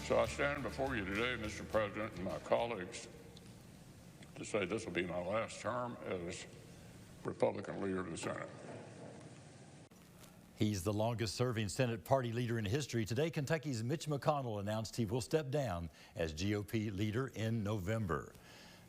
So I stand before you today, Mr. President, and my colleagues, to say this will be my last term as Republican leader of the Senate. He's the longest-serving Senate party leader in history. Today, Kentucky's Mitch McConnell announced he will step down as GOP leader in November.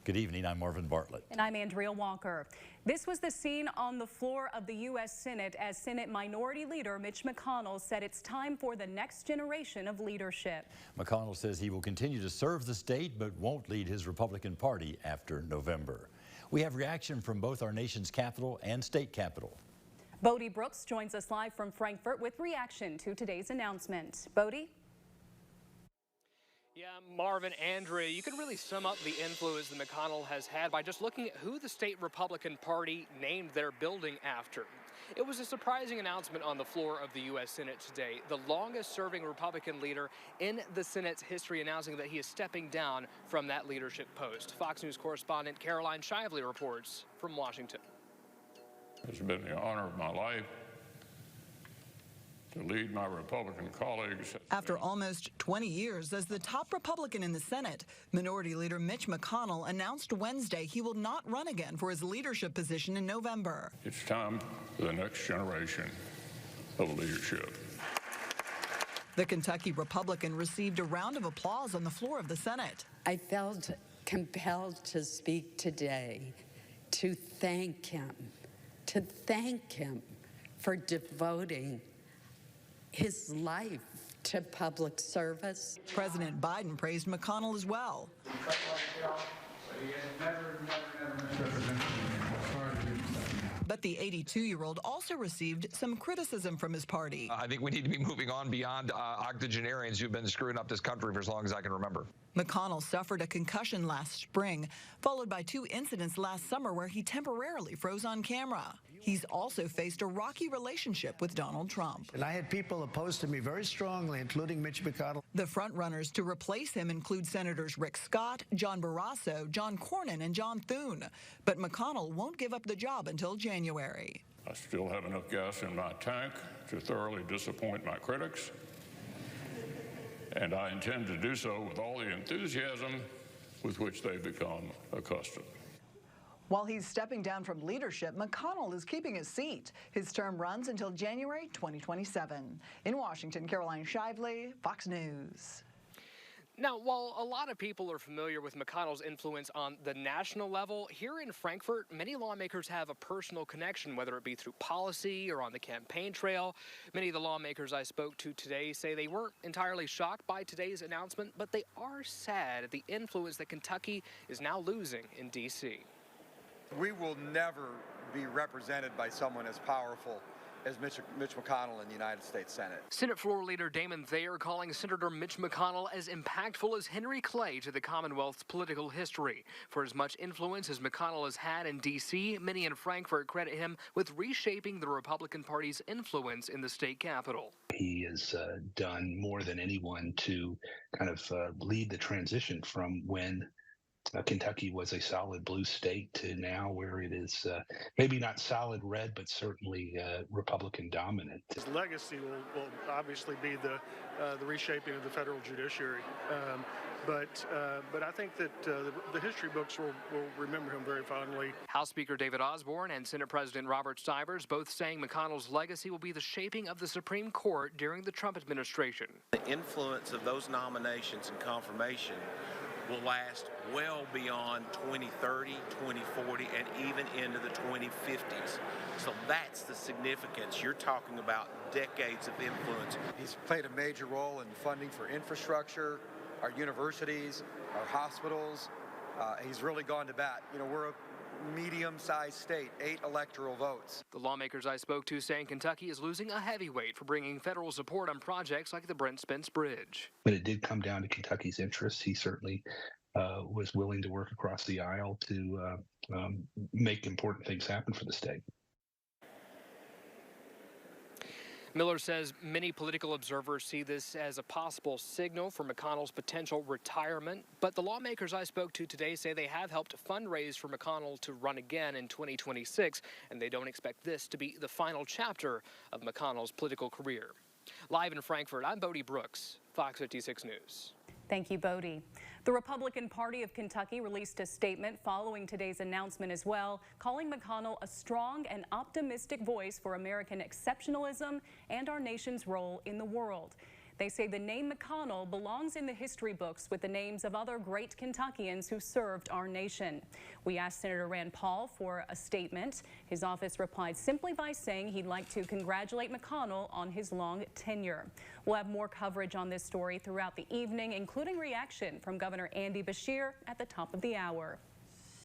Good evening, I'm Marvin Bartlett. And I'm Andrea Walker. This was the scene on the floor of the U.S. Senate as Senate Minority Leader Mitch McConnell said it's time for the next generation of leadership. McConnell says he will continue to serve the state but won't lead his Republican Party after November. We have reaction from both our nation's capital and state capital. Bodie Brooks joins us live from Frankfort with reaction to today's announcement. Bodie? Yeah, Marvin, Andrea, you can really sum up the influence that McConnell has had by just looking at who the state Republican Party named their building after. It was a surprising announcement on the floor of the U.S. Senate today. The longest-serving Republican leader in the Senate's history announcing that he is stepping down from that leadership post. Fox News correspondent Caroline Shively reports from Washington. It's been the honor of my life to lead my Republican colleagues. After almost 20 years as the top Republican in the Senate, Minority Leader Mitch McConnell announced Wednesday he will not run again for his leadership position in November. It's time for the next generation of leadership. The Kentucky Republican received a round of applause on the floor of the Senate. I felt compelled to speak today to thank him for devoting his life to public service. President Biden praised McConnell as well. But the 82-year-old also received some criticism from his party. I think we need to be moving on beyond octogenarians who've been screwing up this country for as long as I can remember. McConnell suffered a concussion last spring, followed by 2 incidents last summer where he temporarily froze on camera. He's also faced a rocky relationship with Donald Trump. And I had people opposed to me very strongly, including Mitch McConnell. The frontrunners to replace him include Senators Rick Scott, John Barrasso, John Cornyn, and John Thune. But McConnell won't give up the job until January. I still have enough gas in my tank to thoroughly disappoint my critics, and I intend to do so with all the enthusiasm with which they've become accustomed. While he's stepping down from leadership, McConnell is keeping his seat. His term runs until January 2027. In Washington, Caroline Shively, Fox News. Now, while a lot of people are familiar with McConnell's influence on the national level, here in Frankfort, many lawmakers have a personal connection, whether it be through policy or on the campaign trail. Many of the lawmakers I spoke to today say they weren't entirely shocked by today's announcement, but they are sad at the influence that Kentucky is now losing in D.C. We will never be represented by someone as powerful as Mitch McConnell in the United States Senate. Senate Floor Leader Damon Thayer calling Senator Mitch McConnell as impactful as Henry Clay to the Commonwealth's political history. For as much influence as McConnell has had in D.C., many in Frankfort credit him with reshaping the Republican Party's influence in the state capitol. He has done more than anyone to kind of lead the transition from when Kentucky was a solid blue state to now where it is maybe not solid red, but certainly Republican dominant. His legacy will obviously be the reshaping of the federal judiciary. But I think that the history books will remember him very fondly. House Speaker David Osborne and Senate President Robert Stivers both saying McConnell's legacy will be the shaping of the Supreme Court during the Trump administration. The influence of those nominations and confirmation will last well beyond 2030, 2040, and even into the 2050s. So that's the significance. You're talking about decades of influence. He's played a major role in funding for infrastructure, our universities, our hospitals. He's really gone to bat. You know, we're a medium-sized state, 8 electoral votes. The lawmakers I spoke to saying Kentucky is losing a heavyweight for bringing federal support on projects like the Brent Spence Bridge. But it did come down to Kentucky's interests. He certainly was willing to work across the aisle to make important things happen for the state. Miller says many political observers see this as a possible signal for McConnell's potential retirement, but the lawmakers I spoke to today say they have helped fundraise for McConnell to run again in 2026, and they don't expect this to be the final chapter of McConnell's political career. Live in Frankfort, I'm Bodie Brooks, Fox 56 News. Thank you, Bodie. The Republican Party of Kentucky released a statement following today's announcement as well, calling McConnell a strong and optimistic voice for American exceptionalism and our nation's role in the world. They say the name McConnell belongs in the history books with the names of other great Kentuckians who served our nation. We asked Senator Rand Paul for a statement. His office replied simply by saying he'd like to congratulate McConnell on his long tenure. We'll have more coverage on this story throughout the evening, including reaction from Governor Andy Beshear at the top of the hour.